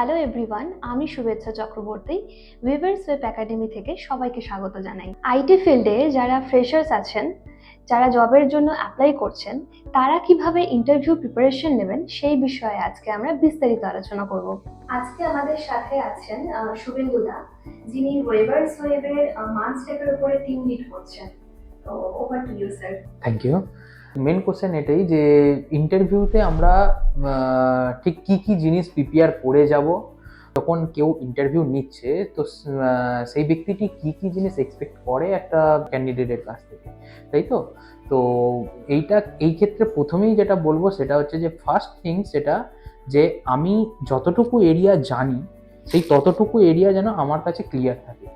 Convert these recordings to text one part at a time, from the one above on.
Hello everyone, আমি শুভেচ্ছা Chakraborty. Weavers web academy থেকে সবাইকে স্বাগত জানাই। আইটি ফিল্ডে যারা ফ্রেশার্স আছেন, যারা জবের জন্য অ্যাপ্লাই করছেন, তারা কিভাবে ইন্টারভিউ প্রিপারেশন নেবেন সেই বিষয়ে আজকে আমরা বিস্তারিত আলোচনা করব। আজকে আমাদের সাথে আছেন শুভেন্দু দা, যিনি উইভার্স ওয়েবের মানস্টেপের উপরে টিম লিড করছেন। তো over to you sir. Thank you. Main question এটাই যে ইন্টারভিউতে আমরা ঠিক কি কি জিনিস প্রিপেয়ার করে যাব, যখন কেউ ইন্টারভিউ নিচ্ছে তো সেই ব্যক্তিটি কি কি জিনিস এক্সপেক্ট করে একটা ক্যান্ডিডেটের কাছ থেকে, তাই তো? তো এই ক্ষেত্রে প্রথমেই যেটা বলবো সেটা হচ্ছে যে ফার্স্ট থিং সেটা যে আমি যতটুকু এরিয়া জানি সেই ততটুকু এরিয়া যেন আমার কাছে ক্লিয়ার থাকে।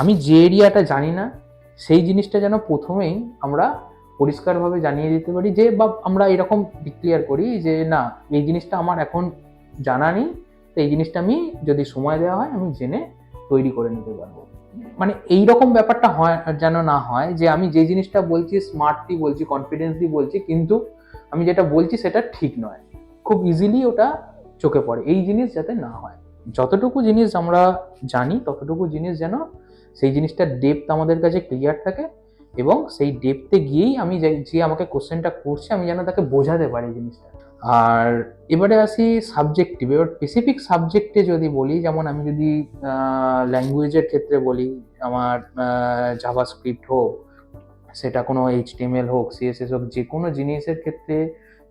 আমি যে এরিয়াটা জানি না সেই জিনিসটা যেন প্রথমেই আমরা পরিষ্কারভাবে জানিয়ে দিতে পারি, যে বা আমরা এরকম ডিক্লিয়ার করি যে না, এই জিনিসটা আমার এখন জানা নেই, তো এই জিনিসটা আমি যদি সময় দেওয়া হয় আমি জেনে তৈরি করে নিতে পারবো। মানে এইরকম ব্যাপারটা হয় যেন না হয় যে আমি যে জিনিসটা বলছি স্মার্টলি বলছি, কনফিডেন্সলি বলছি, কিন্তু আমি যেটা বলছি সেটা ঠিক নয়, খুব ইজিলি ওটা চোখে পড়ে। এই জিনিস যাতে না হয়, যতটুকু জিনিস আমরা জানি ততটুকু জিনিস যেন সেই জিনিসটার ডেপথ আমাদের কাছে ক্লিয়ার থাকে, এবং সেই ডেপথে গিয়েই আমি যে আমাকে কোশ্চেনটা করছে আমি যেন তাকে বোঝাতে পারি জিনিসটা। আর এবারে আসি সাবজেক্টিভ। এবার স্পেসিফিক সাবজেক্টে যদি বলি, যেমন আমি যদি ল্যাঙ্গুয়েজের ক্ষেত্রে বলি, আমার জাভাস্ক্রিপ্ট হোক, সেটা কোনো এইচটিএমএল হোক, সিএসএস হোক, যে কোনো জিনিসের ক্ষেত্রে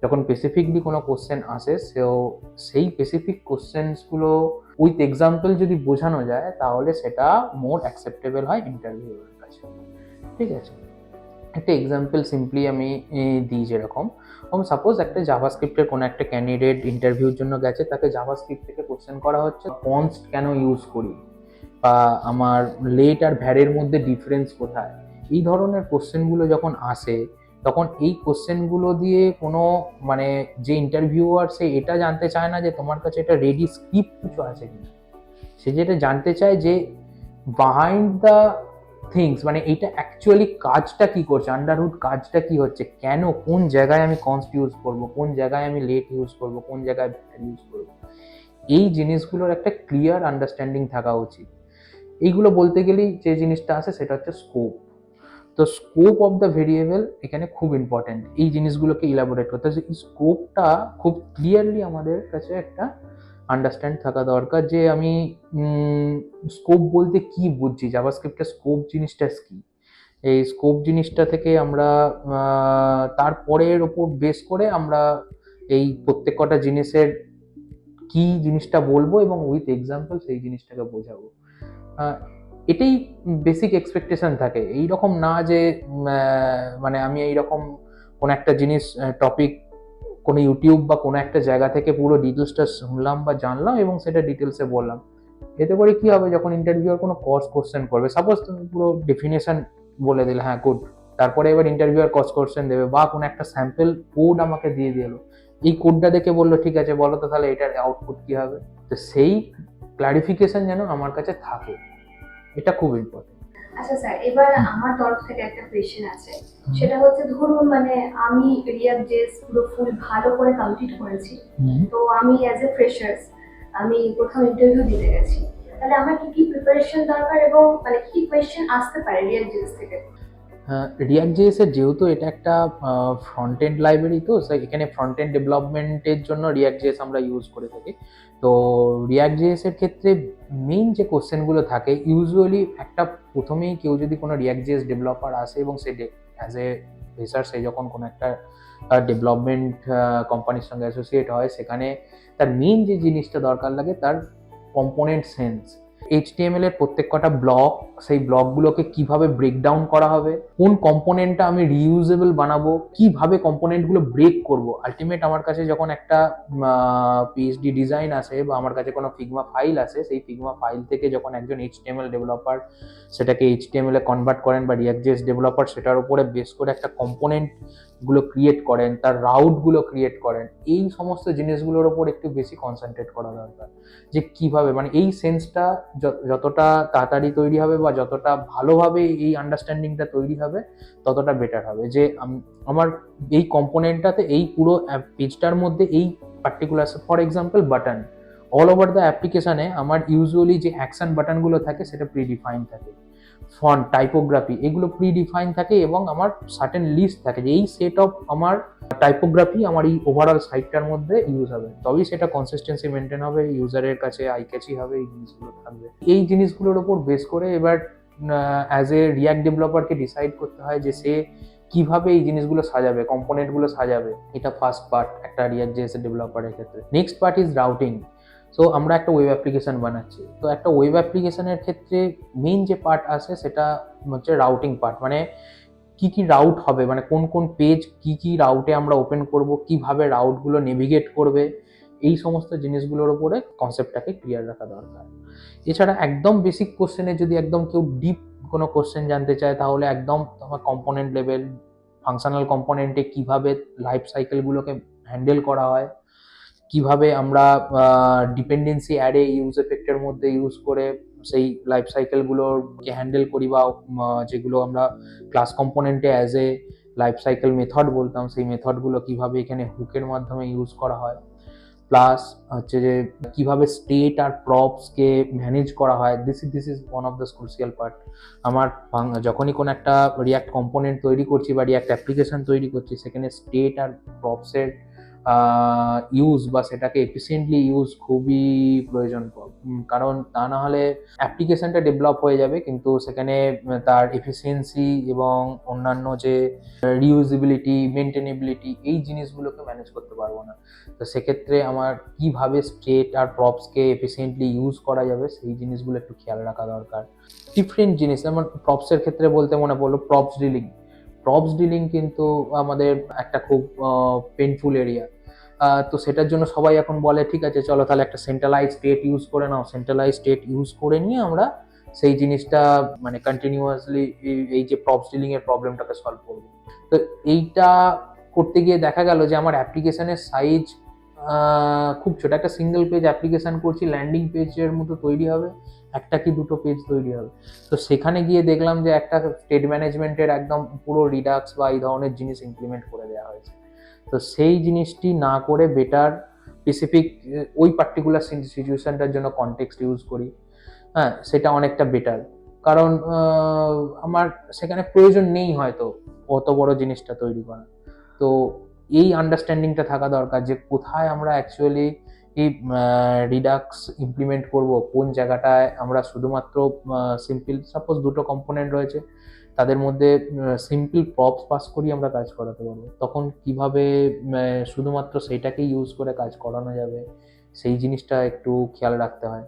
যখন স্পেসিফিকলি কোনো কোশ্চেন আসে সেই স্পেসিফিক কোশ্চেন্সগুলো উইথ এক্সাম্পল যদি বোঝানো যায় তাহলে সেটা মোর অ্যাকসেপ্টেবল হয় ইন্টারভিউয়ের কাছে। ঠিক আছে, একটা এক্সাম্পল সিম্পলি আমি দিই, যেরকম সাপোজ একটা জাভাস্ক্রিপ্টের কোনো একটা ক্যান্ডিডেট ইন্টারভিউর জন্য গেছে, তাকে জাভাস্ক্রিপ্ট থেকে কোশ্চেন করা হচ্ছে কনস্ট কেন ইউজ করি, বা আমার লেট আর ভ্যারের মধ্যে ডিফারেন্স কোথায়। এই ধরনের কোশ্চেনগুলো যখন আসে তখন এই কোশ্চেনগুলো দিয়ে কোনো মানে যে ইন্টারভিউয়ার সে এটা জানতে চায় না যে তোমার কাছে এটা রেডি স্ক্রিপ্ট কিছু আছে কিনা, সে যেটা জানতে চায় যে বিহাইন্ড দ্য থিংস, মানে এইটা অ্যাকচুয়ালি কাজটা কি করছে, আন্ডারহুড কাজটা কি হচ্ছে, কেন, কোন জায়গায় আমি কনস্ট ইউজ করব, কোন জায়গায় আমি লেট ইউজ করব, কোন জায়গায় ভ্যার ইউজ করব, এই জিনিসগুলোর একটা ক্লিয়ার আন্ডারস্ট্যান্ডিং থাকা উচিত। এইগুলো বলতে গেলেই যে জিনিসটা আসে সেটা হচ্ছে স্কোপ। তো স্কোপ অফ দ্য ভেরিয়েবল এখানে খুব ইম্পর্টেন্ট, এই জিনিসগুলোকে ইলাবোরেট করতে হবে। এই স্কোপটা খুব ক্লিয়ারলি আমাদের কাছে একটা আন্ডারস্ট্যান্ড থাকা দরকার, যে আমি স্কোপ বলতে কি বুঝছি, জাভাস্ক্রিপ্টের স্কোপ জিনিসটা কি। এই স্কোপ জিনিসটা থেকে আমরা তারপরের ওপর বেস করে আমরা এই প্রত্যেক কটা জিনিসের কি জিনিসটা বলবো এবং উইথ এক্সাম্পল সেই জিনিসটাকে বোঝাবো। এটাই বেসিক এক্সপেকটেশন থাকে। এইরকম না যে মানে আমি এইরকম কোনো একটা জিনিস টপিক কোনো ইউটিউব বা কোনো একটা জায়গা থেকে পুরো ডিটেলসটা শুনলাম বা জানলাম এবং সেটা ডিটেলসে বললাম। এতে করে কি হবে, যখন ইন্টারভিউয়ার কোনো কোশ্চেন করবে, সাপোজ তুমি পুরো ডেফিনেশন বলে দিলে, হ্যাঁ গুড, তারপরে এবার ইন্টারভিউয়ার কোশ্চেন দেবে বা কোনো একটা স্যাম্পল কোড আমাকে দিয়ে দিল, এই কোডটা দেখে বললো ঠিক আছে বলো তো তাহলে এটার আউটপুট কি হবে। তো সেই ক্লারিফিকেশন যেন আমার কাছে থাকে, এটা খুব ইম্পর্টেন্ট। আচ্ছা স্যার, এবার আমার তরফ থেকে একটা কোয়েশ্চেন আছে। সেটা হচ্ছে, ধরুন আমি রিয়াক্ট জেএস পুরো ফুল ভালো করে কমপ্লিট করেছি, তো আমি অ্যাজ এ ফ্রেশার্স আমি কোথাও ইন্টারভিউ দিতে গেছি, তাহলে আমার কি কি প্রিপারেশন দরকার এবং কি কোয়েশ্চেন আসতে পারে রিয়াক্ট জেএস থেকে? রিয়াক্ট জেএস এর যেহেতু এটা একটা ফ্রন্ট এন্ড লাইব্রেরি, তো এখানে ফ্রন্ট এন্ড ডেভেলপমেন্টের জন্য রিয়াক্ট জেএস আমরা ইউজ করে থাকি। তো রিয়াক্ট জেএস এর ক্ষেত্রে মেইন যে কোশ্চেনগুলো থাকে ইউজুয়ালি একটা, প্রথমেই কেউ যদি কোনো রিয়াক্ট জেএস ডেভেলপার আসে এবং সে অ্যাজ এ রিসার্চ, সে যখন কোনো একটা ডেভেলপমেন্ট কোম্পানির সঙ্গে অ্যাসোসিয়েট হয়, সেখানে তার মেইন যে জিনিসটা দরকার লাগে তার কম্পোনেন্ট সেন্স। এইচটিএমএল এর প্রত্যেক কটা ব্লক, সেই ব্লকগুলোকে কিভাবে ব্রেকডাউন করা হবে, কোন কম্পোনেন্টটা আমি রিইউজেবল বানাবো, কিভাবে কম্পোনেন্টগুলো ব্রেক করব। আলটিমেট আমার কাছে যখন একটা পিএইচডি ডিজাইন আসে বা আমার কাছে কোনো ফিগমা ফাইল আসে, সেই ফিগমা ফাইল থেকে যখন একজন এইচটিএমএল ডেভেলপার সেটাকে এইচটিএমএল এ কনভার্ট করেন বা রিয়াক্ট জেএস ডেভেলপার সেটার উপরে বেস করে একটা কম্পোনেন্ট গুলো ক্রিয়েট করেন, তার রাউটগুলো ক্রিয়েট করেন, এই সমস্ত জিনিসগুলোর ওপর একটু বেশি কনসেন্ট্রেট করা দরকার। যে কিভাবে এই সেন্সটা যতটা তাড়াতাড়ি তৈরি হবে বা যতটা ভালোভাবে এই আন্ডারস্ট্যান্ডিংটা তৈরি হবে ততটা বেটার হবে, যে আমার এই কম্পোনেন্টটাতে এই পুরো পেজটার মধ্যে এই particular, for example button, all over the অ্যাপ্লিকেশনে আমার ইউজুয়ালি যে অ্যাকশন বাটনগুলো থাকে সেটা প্রিডিফাইন থাকে, ফন্ট, টাইপোগ্রাফি এগুলো প্রিডিফাইন থাকে, এবং আমার সার্টেন লিস্ট থাকে যে এই সেট অফ আমার টাইপোগ্রাফি আমার এই ওভারঅল সাইটটার মধ্যে ইউজ হবে, তবেই সেটা কনসিস্টেন্সি মেনটেন হবে, ইউজারের কাছে আই ক্যাচি হবে, এই জিনিসগুলো থাকবে। এই জিনিসগুলোর ওপর বেস করে এবার অ্যাজ এ রিয়াক্ট ডেভেলপারকে ডিসাইড করতে হয় যে সে কিভাবে এই জিনিসগুলো সাজাবে, কম্পোনেন্টগুলো সাজাবে। এটা ফার্স্ট পার্ট একটা রিয়াক্ট জেএস ডেভেলপারের ক্ষেত্রে। Next part is routing. So আমরা একটা ওয়েব অ্যাপ্লিকেশন বানাচ্ছি, তো একটা ওয়েব অ্যাপ্লিকেশনের ক্ষেত্রে মেইন যে পার্ট আসে সেটা হচ্ছে রাউটিং পার্ট, মানে কি কি রাউট হবে, মানে কোন কোন পেজ কি কি রাউটে আমরা ওপেন করব, কিভাবে রাউটগুলো নেভিগেট করবে, এই সমস্ত জিনিসগুলোর উপরে কনসেপ্টটাকে ক্লিয়ার রাখা দরকার। এছাড়া একদম বেসিক কোশ্চেনে যদি একদম কেউ ডিপ কোনো কোশ্চেন জানতে চায় তাহলে একদম তোমার কম্পোনেন্ট লেভেল, ফাংশনাল কম্পোনেন্টে কিভাবে লাইফ সাইকেলগুলোকে হ্যান্ডেল করা হয়, কিভাবে আমরা ডিপেন্ডেন্সি অ্যারে ইউজ এফেক্টের মধ্যে ইউজ করে সেই লাইফ সাইকেলগুলোকে হ্যান্ডেল করি, বা যেগুলো আমরা ক্লাস কম্পোনেন্টে as a life cycle method বলতাম, সেই মেথডগুলো কিভাবে এখানে হুকের মাধ্যমে ইউজ করা হয়, প্লাস হচ্ছে যে কিভাবে স্টেট আর প্রপসকে ম্যানেজ করা হয়। This is one of the crucial part. আমার যখনই কোনো একটা রিয়াক্ট কম্পোনেন্ট তৈরি করছি বা রিয়াক্ট অ্যাপ্লিকেশন তৈরি করছি, সেখানে স্টেট আর প্রপসের ইউজ বা সেটাকে এফিসিয়েন্টলি ইউজ খুবই প্রয়োজন, কারণ তা না হলে অ্যাপ্লিকেশনটা ডেভেলপ হয়ে যাবে কিন্তু সেখানে তার এফিসিয়েন্সি এবং অন্যান্য যে রিউজেবিলিটি, মেনটেনেবিলিটি, এই জিনিসগুলোকে ম্যানেজ করতে পারবো না। তো সেক্ষেত্রে আমার কিভাবে স্টেট আর প্রপসকে এফিসিয়েন্টলি ইউজ করা যাবে সেই জিনিসগুলো একটু খেয়াল রাখা দরকার। ডিফারেন্ট জিনিস, যেমন প্রপসের ক্ষেত্রে বলতে মনে পড়লো প্রপস ডিলিং। প্রপস ডিলিং কিন্তু আমাদের একটা খুব পেনফুল এরিয়া। তো সেটার জন্য সবাই এখন বলে ঠিক আছে চলো তাহলে একটা সেন্ট্রালাইজ স্টেট ইউজ করে নাও, সেন্ট্রালাইজ স্টেট ইউজ করে নিয়ে আমরা সেই জিনিসটা মানে কন্টিনিউয়াসলি এই যে প্রপস ডিলিং এর প্রবলেমটাকে সলভ করবো। তো এইটা করতে গিয়ে দেখা গেল যে আমার অ্যাপ্লিকেশনের সাইজ খুব ছোট, একটা সিঙ্গেল পেজ অ্যাপ্লিকেশন করছি, ল্যান্ডিং পেজের মতো তৈরি হবে, একটা কি দুটো পেজ তৈরি হবে। তো সেখানে গিয়ে দেখলাম যে একটা স্টেট ম্যানেজমেন্টের একদম পুরো রিডাক্স বা এই ধরনের জিনিস ইমপ্লিমেন্ট করে দেওয়া হয়েছে। তো সেই জিনিসটি না করে বেটার স্পেসিফিক ওই পার্টিকুলার সিচুয়েশনটার জন্য কনটেক্সট ইউজ করি, হ্যাঁ সেটা অনেকটা বেটার, কারণ আমার সেখানে প্রয়োজন নেই হয়তো অত বড় জিনিসটা তৈরি করা। তো এই আন্ডারস্ট্যান্ডিংটা থাকা দরকার যে কোথায় আমরা অ্যাকচুয়ালি এই রিডাক্স ইমপ্লিমেন্ট করব, কোন জায়গাটায় আমরা শুধুমাত্র সিম্পল, সাপোজ দুটো কম্পোনেন্ট রয়েছে তাদের মধ্যে সিম্পল প্রপস পাস করি আমরা কাজ করাতে পারবো, তখন কিভাবে শুধুমাত্র সেইটাকে ইউজ করে কাজ করানো যাবে সেই জিনিসটা একটু খেয়াল রাখতে হয়।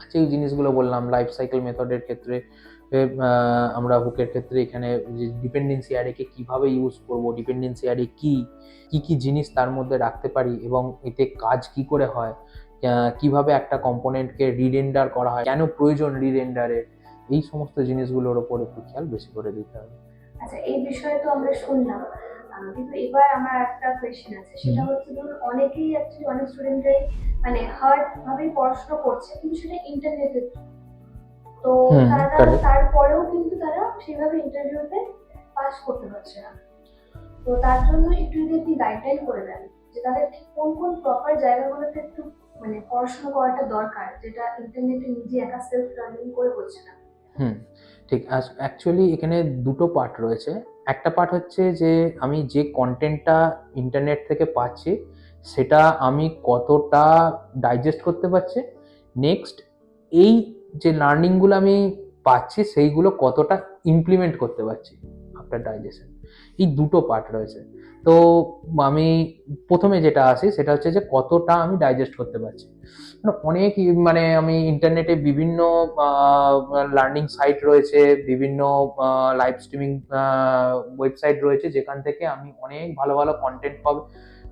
আচ্ছা এই জিনিসগুলো বললাম লাইফ সাইকেল মেথডের ক্ষেত্রে, আমরা হুকের ক্ষেত্রে এখানে যে ডিপেন্ডেন্সি অ্যারেকে কিভাবে ইউজ করব, ডিপেন্ডেন্সি অ্যারে কি কি জিনিস তার মধ্যে রাখতে পারি এবং এতে কাজ কি করে হয়, কিভাবে একটা কম্পোনেন্টকে রিরেন্ডার করা হয়, কেন প্রয়োজন রিরেন্ডারের, এই সমস্ত জিনিসগুলোর ওপর একটু খেয়াল বেশি করে দিতে হবে। আচ্ছা এই বিষয়ে তো আমরা শুনলাম, কিন্তু এবার আমার একটা কোয়েশ্চেন আছে, সেটা হচ্ছে ধরুন অনেকেই অ্যাকচুয়ালি অনেক স্টুডেন্টরাই মানে হার্ড ভাবে পড়াশোনা করছে কিন্তু সেটা ইন্টারনেটের, তো তারা তারপরেও কিন্তু তারা সেভাবে ইন্টারভিউতে পাস করতে পারছে না। তো তার জন্য একটু যদি আপনি গাইডলাইন করে দেন যে তাদের ঠিক কোন কোন প্রপার জায়গাগুলোতে একটু মানে পড়াশোনা করাটা দরকার, যেটা ইন্টারনেটে নিজে একা সেলফ লার্নিং করে হচ্ছে না। ঠিক, অ্যাকচুয়ালি এখানে দুটো পার্ট রয়েছে। একটা পার্ট হচ্ছে যে আমি যে কন্টেন্টটা ইন্টারনেট থেকে পাচ্ছি সেটা আমি কতটা ডাইজেস্ট করতে পারছি, নেক্সট এই যে লার্নিংগুলো আমি পাচ্ছি সেইগুলো কতটা ইমপ্লিমেন্ট করতে পারছি আফটার ডাইজেশন, এই দুটো পার্ট রয়েছে। তো আমি প্রথমে যেটা আসি সেটা হচ্ছে যে কতটা আমি ডাইজেস্ট করতে পারছি। অনেক মানে আমি ইন্টারনেটে বিভিন্ন লার্নিং সাইট রয়েছে, বিভিন্ন লাইভ স্ট্রিমিং ওয়েবসাইট রয়েছে যেখান থেকে আমি অনেক ভালো ভালো কন্টেন্ট পাবো,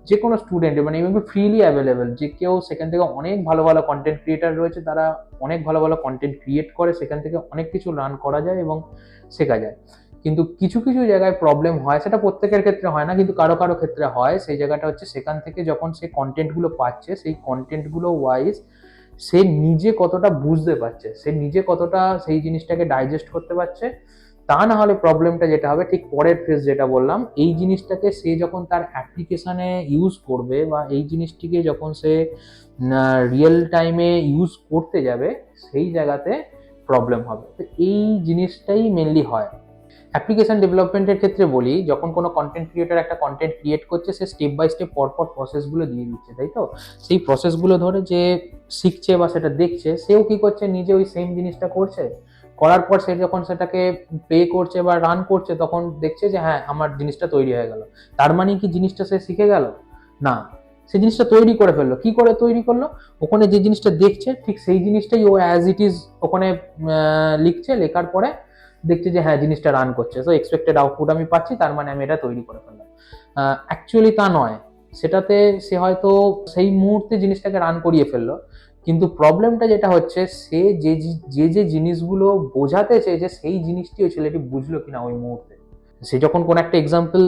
যে কোনো স্টুডেন্ট মানে এভাবে ফ্রিলি অ্যাভেলেবেল, যে কেউ সেখান থেকে অনেক ভালো ভালো কন্টেন্ট ক্রিয়েটার রয়েছে, তারা অনেক ভালো ভালো কন্টেন্ট ক্রিয়েট করে, সেখান থেকে অনেক কিছু লার্ন করা যায় এবং শেখা যায়। কিন্তু কিছু কিছু জায়গায় প্রবলেম হয়, সেটা প্রত্যেকের ক্ষেত্রে হয় না কিন্তু কারো কারো ক্ষেত্রে হয়, সেই জায়গাটা হচ্ছে সেখান থেকে যখন সে কন্টেন্টগুলো পাচ্ছে সেই কন্টেন্টগুলো ওয়াইজ সে নিজে কতটা বুঝতে পারছে, সে নিজে কতটা সেই জিনিসটাকে ডাইজেস্ট করতে পারছে, তা না হলে প্রবলেমটা যেটা হবে ঠিক পরের ফেজ যেটা বললাম, এই জিনিসটাকে সে যখন তার অ্যাপ্লিকেশনে ইউজ করবে বা এই জিনিসটিকে যখন সে রিয়েল টাইমে ইউজ করতে যাবে, সেই জায়গাতে প্রবলেম হবে। তো এই জিনিসটাই মেনলি হয় অ্যাপ্লিকেশন ডেভেলপমেন্টের ক্ষেত্রে। বলি, যখন কোনো কন্টেন্ট ক্রিয়েটার একটা কন্টেন্ট ক্রিয়েট করছে, সে স্টেপ বাই স্টেপ পরপর প্রসেসগুলো দিয়ে দিচ্ছে, তাই তো? সেই প্রসেসগুলো ধরে যে শিখছে বা সেটা দেখছে, সেও কি করছে, নিজে ওই সেম জিনিসটা করছে। করার পর সে যখন সেটাকে প্লে করছে বা রান করছে, তখন দেখছে যে হ্যাঁ, আমার জিনিসটা তৈরি হয়ে গেল। তার মানে কি জিনিসটা সে শিখে গেল? না, সে জিনিসটা তৈরি করে ফেললো। কি করে তৈরি করলো? ওখানে যে জিনিসটা দেখছে ঠিক সেই জিনিসটাই ও অ্যাজ ইট ইজ ওখানে লিখছে, লেখার পরে দেখছে যে হ্যাঁ, জিনিসটা রান করছে, সো এক্সপেক্টেড আউটপুট আমি পাচ্ছি, তার মানে আমি এটা তৈরি করে ফেললাম। অ্যাকচুয়ালি তা নয়। সেটাতে সে হয়তো সেই মুহূর্তে জিনিসটাকে রান করিয়ে ফেললো, কিন্তু প্রবলেমটা যেটা হচ্ছে, সে যে জিনিসগুলো বোঝাতে চেয়েছে সেই জিনিসটি ওই ছেলেটি বুঝলো কিনা ওই মুহূর্তে। সে যখন কোন একটা এক্সাম্পল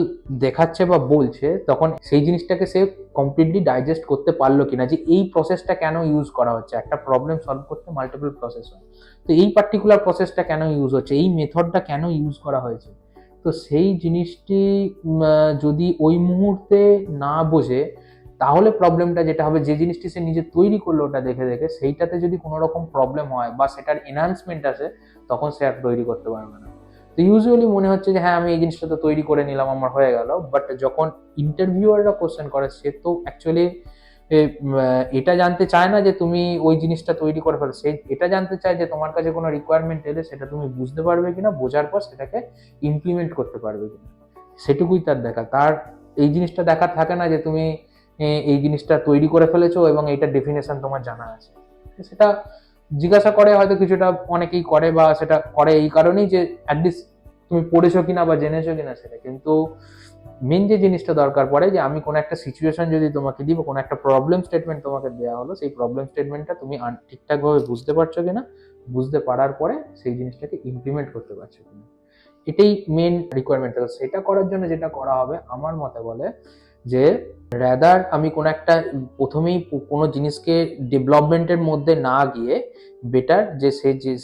দেখাচ্ছে বা বলছে, তখন সেই জিনিসটাকে সে কমপ্লিটলি ডাইজেস্ট করতে পারলো কিনা, যে এই প্রসেসটা কেন ইউজ করা হচ্ছে। একটা প্রবলেম সলভ করতে মাল্টিপল প্রসেস হয়, তো এই পার্টিকুলার প্রসেসটা কেন ইউজ হচ্ছে, এই মেথডটা কেন ইউজ করা হয়েছে। তো সেই জিনিসটি যদি ওই মুহূর্তে না বোঝে, তাহলে প্রবলেমটা যেটা হবে, যে জিনিসটি সে নিজে তৈরি করলো ওটা দেখে দেখে, সেইটাতে যদি কোনো রকম প্রবলেম হয় বা সেটার এনহান্সমেন্ট আসে, তখন সে আর তৈরি করতে পারবে না। তো ইউজুয়ালি মনে হচ্ছে যে হ্যাঁ, আমি এই জিনিসটা তো তৈরি করে নিলাম, আমার হয়ে গেল। বাট যখন ইন্টারভিউয়াররা কোশ্চেন করে, সে তো অ্যাকচুয়ালি এটা জানতে চায় না যে তুমি ওই জিনিসটা তৈরি করে ফেলো। সে এটা জানতে চায় যে তোমার কাছে কোনো রিকোয়ারমেন্ট এলে সেটা তুমি বুঝতে পারবে কিনা, বোঝার পর সেটাকে ইমপ্লিমেন্ট করতে পারবে কিনা, সেটুকুই তার দেখা। তার এই জিনিসটা দেখার থাকে না যে তুমি এই জিনিসটা তৈরি করে ফেলেছো এবং এইটার ডেফিনেশন তোমার জানা আছে। সেটা জিজ্ঞাসা করে হয়তো কিছুটা, অনেকেই করে, বা সেটা করে এই কারণেই যে অ্যাটলিস্ট তুমি পড়েছো কিনা বা জেনেছো কিনা সেটা। কিন্তু মেন যে জিনিসটা দরকার পড়ে, যে আমি কোনো একটা সিচুয়েশন যদি তোমাকে দিব, কোনো একটা প্রবলেম স্টেটমেন্ট তোমাকে দেওয়া হলো, সেই প্রবলেম স্টেটমেন্টটা তুমি ঠিকঠাকভাবে বুঝতে পারছো কিনা, বুঝতে পারার পরে সেই জিনিসটাকে ইমপ্লিমেন্ট করতে পারছো কিনা, এটাই মেন রিকোয়ারমেন্ট। সেটা করার জন্য যেটা করা হবে আমার মতে বলে যে, রাদার আমি কোনো একটা প্রথমেই কোনো জিনিসকে ডেভেলপমেন্টের মধ্যে না গিয়ে, বেটার যে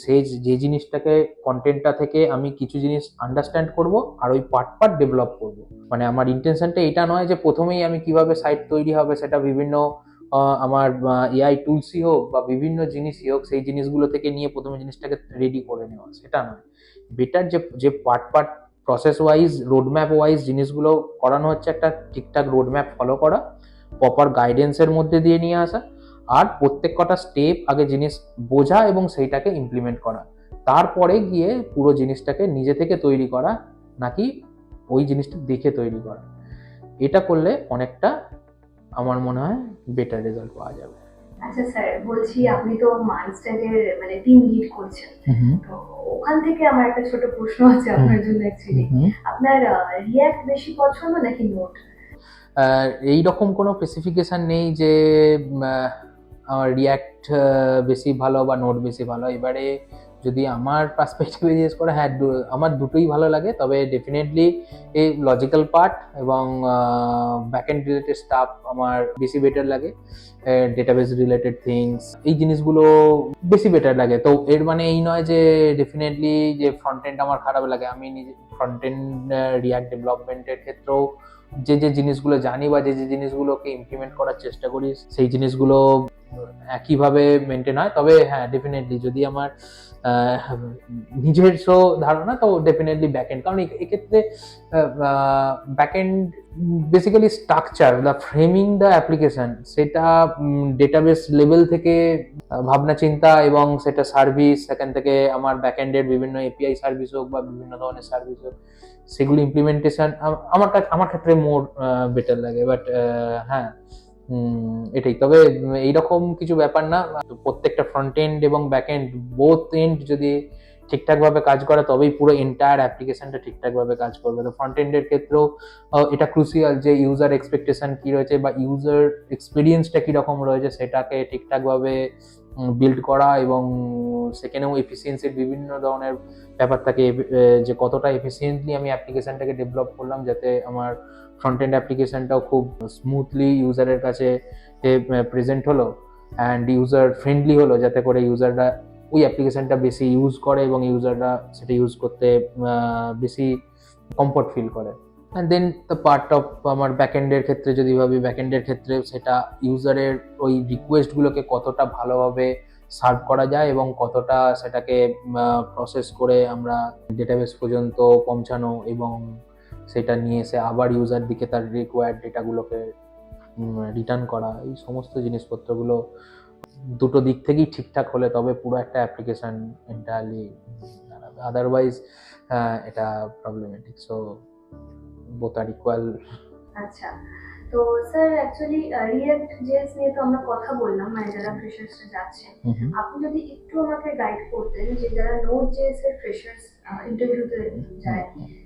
সে যে জিনিসটাকে কন্টেন্টটা থেকে আমি কিছু জিনিস আন্ডারস্ট্যান্ড করব আর ওই পার্ট ডেভেলপ করব। মানে আমার ইন্টেনশনটা এটা নয় যে প্রথমেই আমি কিভাবে সাইট তৈরি হবে সেটা বিভিন্ন আমার এআই টুলসই হোক বা বিভিন্ন জিনিসই হোক, সেই জিনিসগুলো থেকে নিয়ে প্রথমে জিনিসটাকে রেডি করে নেওয়া, সেটা নয়। বেটার যে part process wise, roadmap wise জিনিসগুলো করানো হচ্ছে, একটা ঠিকঠাক রোডম্যাপ ফলো করা, প্রপার গাইডেন্সের মধ্যে দিয়ে নিয়ে আসা, আর প্রত্যেক কটা স্টেপ আগে জিনিস বোঝা এবং সেইটাকে ইমপ্লিমেন্ট করা, তারপরে গিয়ে পুরো জিনিসটাকে নিজে থেকে তৈরি করা, নাকি ওই জিনিসটা দেখে তৈরি করা। এটা করলে অনেকটা আমার মনে হয় বেটার রেজাল্ট পাওয়া যাবে। আচ্ছা স্যার, বলছি আপনি তো মাইন্ডস্ট্যাটের মানে টিম লিড করছেন, তো ওখান থেকে আমার একটা ছোট প্রশ্ন আছে আপনার জন্য। অ্যাকচুয়ালি আপনার রিয়্যাক্ট বেশি পছন্দ নাকি নোট? এইরকম কোনো স্পেসিফিকেশন নেই যে রিয়্যাক্ট বেশি ভালো বা নোট বেশি ভালো। এবারে যদি আমার পার্সপেক্টিভে জিজ্ঞেস করে, হ্যাঁ আমার দুটোই ভালো লাগে, তবে ডেফিনেটলি এই লজিক্যাল পার্ট এবং ব্যাকএন্ড রিলেটেড স্টাফ আমার বেশি বেটার লাগে। ডেটাবেস রিলেটেড থিংস, এই জিনিসগুলো বেশি বেটার লাগে। তো এর মানে এই নয় যে ডেফিনেটলি যে ফ্রন্ট এন্ড আমার খারাপ লাগে। আমি নিজে ফ্রন্ট এন্ড রিয়্যাক্ট ডেভেলপমেন্টের ক্ষেত্রেও যে জিনিসগুলো জানি বা যে জিনিসগুলোকে ইমপ্লিমেন্ট করার চেষ্টা করি, সেই জিনিসগুলো একইভাবে মেনটেন হয়। তবে হ্যাঁ, ডেফিনেটলি যদি আমার নিজস্ব ধারণা, তো ডেফিনেটলি ব্যাকএন্ড। কারণ এক্ষেত্রে backend basically structure, the framing the application, সেটা ডেটাবেস লেভেল থেকে ভাবনা চিন্তা, এবং সেটা সার্ভিস, সেখান থেকে আমার ব্যাকএন্ডের বিভিন্ন এপিআই সার্ভিস হোক বা বিভিন্ন ধরনের সার্ভিস হোক, সেগুলো ইমপ্লিমেন্টেশন আমার ক্ষেত্রে মোর বেটার লাগে। বাট হ্যাঁ, এটাই। তবে এইরকম কিছু ব্যাপার না, প্রত্যেকটা ফ্রন্ট এন্ড এবং ব্যাক এন্ড, বোথ এন্ড যদি ঠিকঠাক ভাবে কাজ করে, তবেই পুরো এন্টায়ার অ্যাপ্লিকেশনটা ঠিকঠাক ভাবে কাজ করবে। তো ফ্রন্ট এন্ডের ক্ষেত্রেও এটা ক্রুশিয়াল যে ইউজার এক্সপেকটেশন কি রয়েছে বা ইউজার এক্সপিরিয়েন্সটা কিরকম রয়েছে, সেটাকে ঠিকঠাক ভাবে বিল্ড করা, এবং সেখানেও এফিসিয়েন্সির বিভিন্ন ধরনের ব্যাপার থাকে, যে কতটা এফিসিয়েন্টলি আমি অ্যাপ্লিকেশনটাকে ডেভেলপ করলাম, যাতে আমার ফ্রন্ট এন্ড অ্যাপ্লিকেশনটাও খুব স্মুথলি ইউজারের কাছে প্রেজেন্ট হলো অ্যান্ড ইউজার ফ্রেন্ডলি হলো, যাতে করে ইউজাররা ওই অ্যাপ্লিকেশনটা বেশি ইউজ করে এবং ইউজাররা সেটা ইউজ করতে বেশি কমফর্ট ফিল করে। And then the part of আমার ব্যাকএন্ডের ক্ষেত্রে যদি ভাবি, ব্যাকএন্ডের ক্ষেত্রে সেটা ইউজারের ওই রিকোয়েস্টগুলোকে কতটা ভালোভাবে সার্ভ করা যায় এবং কতটা সেটাকে প্রসেস করে আমরা ডেটাবেস পর্যন্ত পৌঁছানো এবং সেটা নিয়ে এসে আবার ইউজার দিকে তার রিকোয়ার্ড ডেটাগুলোকে রিটার্ন করা, এই সমস্ত জিনিসপত্রগুলো দুটো দিক থেকেই ঠিকঠাক হলে তবে পুরো একটা অ্যাপ্লিকেশন এন্টায়ারলি দাঁড়াবে, আদারওয়াইজ এটা প্রবলেমেটিক। সো বোথ আর ইকুয়াল। আচ্ছা, তো স্যার অ্যাকচুয়ালি রিঅ্যাক্ট জেএস নিয়ে তো আমরা কথা বললাম, মানে যারা ফ্রেশার্সরা যাচ্ছেন, আপনি যদি একটু আমাকে গাইড করতেন যে যারা নোড জেএস এর ফ্রেশার্স ইন্টারভিউতে যায়,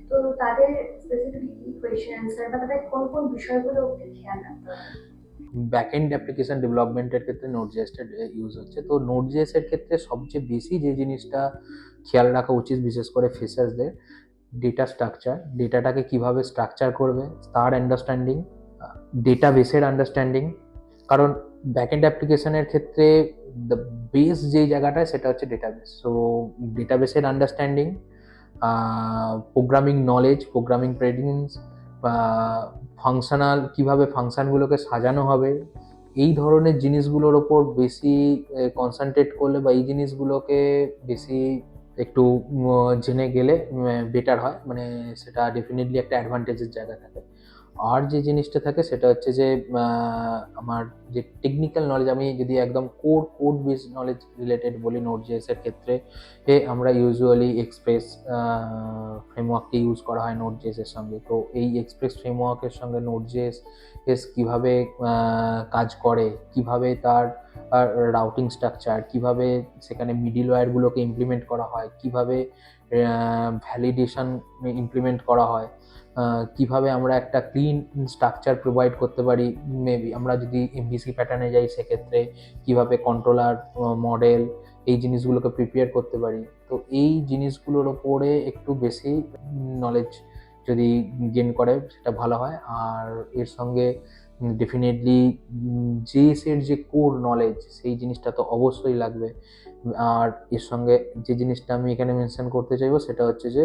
তো তাদের স্পেসিফিক কি কোয়েশ্চেন অ্যান্সার বা তাদের কোন কোন বিষয়গুলো খেয়াল রাখতে হবে? ব্যাকএন্ড অ্যাপ্লিকেশন ডেভেলপমেন্টের ক্ষেত্রে নোড.js-এর ইউজ হচ্ছে। তো নোড.js-এর ক্ষেত্রে সবচেয়ে বেশি যে জিনিসটা খেয়াল রাখা উচিত বিশেষ করে ফ্রেশার্সদের, ডেটা স্ট্রাকচার, ডেটাটাকে কিভাবে স্ট্রাকচার করবে তার আন্ডারস্ট্যান্ডিং, ডেটাবেসের আন্ডারস্ট্যান্ডিং। কারণ ব্যাকএন্ড অ্যাপ্লিকেশনের ক্ষেত্রে দ্য বেস যেই জায়গাটায় সেটা হচ্ছে ডেটাবেস। সো ডেটাবেসের আন্ডারস্ট্যান্ডিং, প্রোগ্রামিং নলেজ, প্রোগ্রামিং প্রেডিংস বা ফাংশনাল, কিভাবে ফাংশনগুলোকে সাজানো হবে, এই ধরনের জিনিসগুলোর ওপর বেশি কনসেন্ট্রেট করলে বা এই জিনিসগুলোকে বেশি একটু জেনে গেলে বেটার হয়, মানে সেটা ডেফিনেটলি একটা অ্যাডভান্টেজের জায়গা থাকে। আর যে জিনিসটা থাকে সেটা হচ্ছে যে আমার যে টেকনিক্যাল নলেজ, আমি যদি একদম কোড বেস নলেজ রিলেটেড বলি, নোড.js এর ক্ষেত্রে আমরা ইউজুয়ালি এক্সপ্রেস ফ্রেমওয়ার্ককে ইউজ করা হয় নোড.js এর সঙ্গে। তো এই এক্সপ্রেস ফ্রেমওয়ার্কের সঙ্গে নোড.js কিভাবে কাজ করে, কিভাবে তার রাউটিং স্ট্রাকচার, কিভাবে সেখানে মিডলওয়্যারগুলোকে ইমপ্লিমেন্ট করা হয়, কিভাবে ভ্যালিডেশন ইমপ্লিমেন্ট করা হয়, কিভাবে আমরা একটা ক্লিন স্ট্রাকচার প্রোভাইড করতে পারি, মেবি আমরা যদি এমভিসি প্যাটার্নে যাই সেক্ষেত্রে কিভাবে কন্ট্রোলার মডেল এই জিনিসগুলোকে প্রিপেয়ার করতে পারি। তো এই জিনিসগুলোর ওপরে একটু বেশি নলেজ যদি গেইন করে সেটা ভালো হয়। আর এর সঙ্গে ডেফিনেটলি জেএস-এর যে কোর নলেজ সেই জিনিসটা তো অবশ্যই লাগবে। আর এর সঙ্গে যে জিনিসটা আমি এখানে মেনশন করতে চাইবো সেটা হচ্ছে যে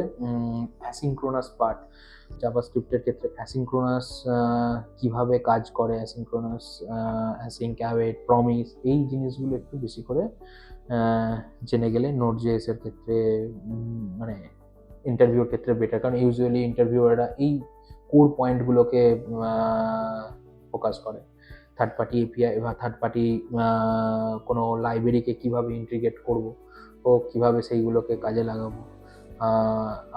অ্যাসিনক্রোনাস পার্ট। জাভাস্ক্রিপ্টের ক্ষেত্রে অ্যাসিনক্রোনাস কিভাবে কাজ করে, অ্যাসিনক্রোনাস, অ্যাসিঙ্ক অ্যাওয়েট, প্রমিস, এই জিনিসগুলো একটু বেশি করে জেনে গেলে নোড.js এর ক্ষেত্রে মানে ইন্টারভিউর ক্ষেত্রে বেটার। কারণ ইউজুয়ালি ইন্টারভিউয়াররা এই কোর পয়েন্টগুলোকে ফোকাস করে। থার্ড পার্টি এপিআই বা থার্ড পার্টি কোনো লাইব্রেরিকে কিভাবে ইন্টিগ্রেট করব ও কিভাবে সেইগুলোকে কাজে লাগাবো,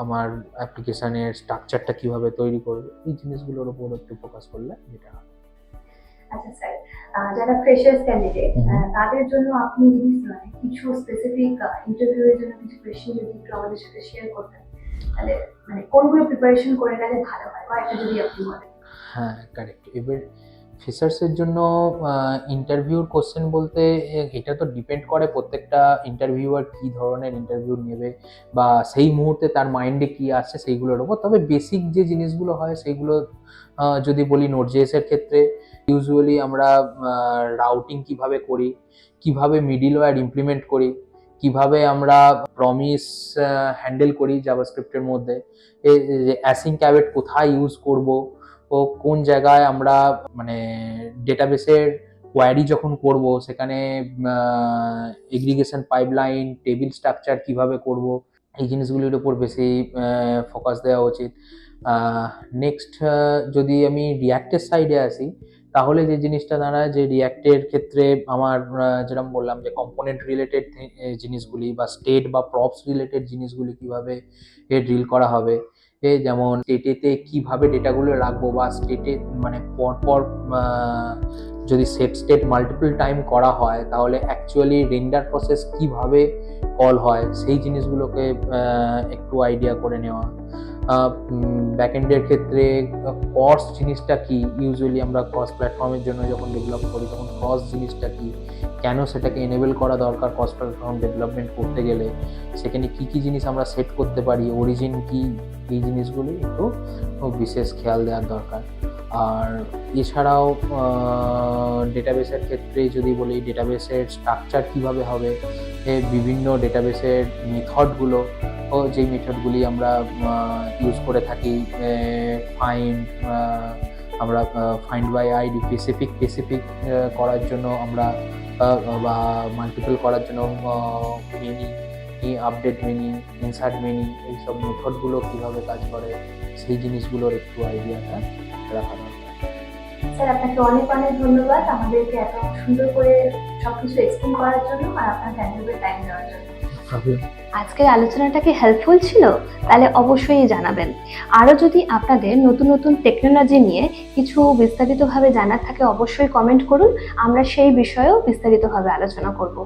আমার অ্যাপ্লিকেশনের স্ট্রাকচারটা কিভাবে তৈরি করবো, এই জিনিসগুলোর উপর একটু ফোকাস করলে এটা হবে। আচ্ছা স্যার, যারা ফ্রেশার্স ক্যান্ডিডেট তাদের জন্য আপনি যদি কিছু স্পেসিফিক ইন্টারভিউয়ের জন্য কিছু কোয়েশ্চেন যদি একটু আমাদের সাথে শেয়ার করতেন, তাহলে মানে কোনগুলো প্রিপারেশন করে গেলে ভালো হয়, কয়েকটা যদি আপনি বলেন। হ্যাঁ, কারেক্ট। এবার ফ্রেশার্সের জন্য ইন্টারভিউর কোশ্চেন বলতে এটা তো ডিপেন্ড করে প্রত্যেকটা ইন্টারভিউয়ার কী ধরনের ইন্টারভিউ নেবে বা সেই মুহূর্তে তার মাইন্ডে কী আসছে সেইগুলোর ওপর। তবে বেসিক যে জিনিসগুলো হয় সেইগুলো যদি বলি নোড.js এর ক্ষেত্রে ইউজুয়ালি আমরা রাউটিং কিভাবে করি, কিভাবে মিডলওয়্যার ইমপ্লিমেন্ট করি, কিভাবে আমরা প্রমিস হ্যান্ডেল করি জাভাস্ক্রিপ্টের মধ্যে, অ্যাসিঙ্ক অ্যাওয়েট কোথায় ইউজ করব ও কোন জায়গায় আমরা মানে ডেটাবেসের কোয়ারি যখন করব সেখানে এগ্রিগেশন পাইপলাইন, টেবিল স্ট্রাকচার কিভাবে করব, এই জিনিসগুলির উপর বেশি ফোকাস দেওয়া উচিত। নেক্সট যদি আমি রিঅ্যাক্টের সাইডে আসি তাহলে যে জিনিসটা দাঁড়ায় যে রিঅ্যাক্টের ক্ষেত্রে আমার যেরকম বললাম যে কম্পোনেন্ট রিলেটেড জিনিসগুলি বা স্টেট বা প্রপস রিলেটেড জিনিসগুলি কিভাবে ড্রিল করা হবে, যেমন স্টেটেতে কিভাবে ডেটাগুলো রাখবো বা স্টেটে মানে পরপর যদি সেট স্টেট মাল্টিপল টাইম করা হয় তাহলে অ্যাকচুয়ালি রেন্ডার প্রসেস কিভাবে কল হয় সেই জিনিসগুলোকে একটু আইডিয়া করে নেওয়া। ব্যাকএন্ডের ক্ষেত্রে কর্স জিনিসটা কি, ইউজুয়ালি আমরা ক্রস প্ল্যাটফর্মের জন্য যখন ডেভেলপ করি তখন ক্রস জিনিসটা কি, কেন সেটাকে এনেবল করা দরকার ক্রস প্ল্যাটফর্ম ডেভেলপমেন্ট করতে গেলে, সেখানে কি কি জিনিস আমরা সেট করতে পারি, অরিজিন কি, এই জিনিসগুলি একটু বিশেষ খেয়াল দেওয়ার দরকার। আর এছাড়াও ডেটাবেসের ক্ষেত্রে যদি বলি ডেটাবেসের স্ট্রাকচার কিভাবে হবে, বিভিন্ন ডেটাবেসের মেথডগুলো ও যেই মেথডগুলি আমরা ইউজ করে থাকি, ফাইন্ড আমরা ফাইন্ড বাই আইডি স্পেসিফিক করার জন্য আমরা বা মাল্টিপল করার জন্য many, update many, insert many, এইসব মেথডগুলো কীভাবে কাজ করে সেই জিনিসগুলোর একটু আইডিয়াটা রাখা দরকার। স্যার আপনাকে অনেক অনেক ধন্যবাদ আমাদেরকে এত সুন্দর করে সবকিছু এক্সপ্লেন করার জন্য আর আপনার ভ্যালুয়েবল টাইম দেওয়ার জন্য। আজকের আলোচনাটা কি হেল্পফুল ছিল? তাহলে অবশ্যই জানাবেন। আরও যদি আপনাদের নতুন নতুন টেকনোলজি নিয়ে কিছু বিস্তারিতভাবে জানার থাকে অবশ্যই কমেন্ট করুন, আমরা সেই বিষয়েও বিস্তারিতভাবে আলোচনা করব।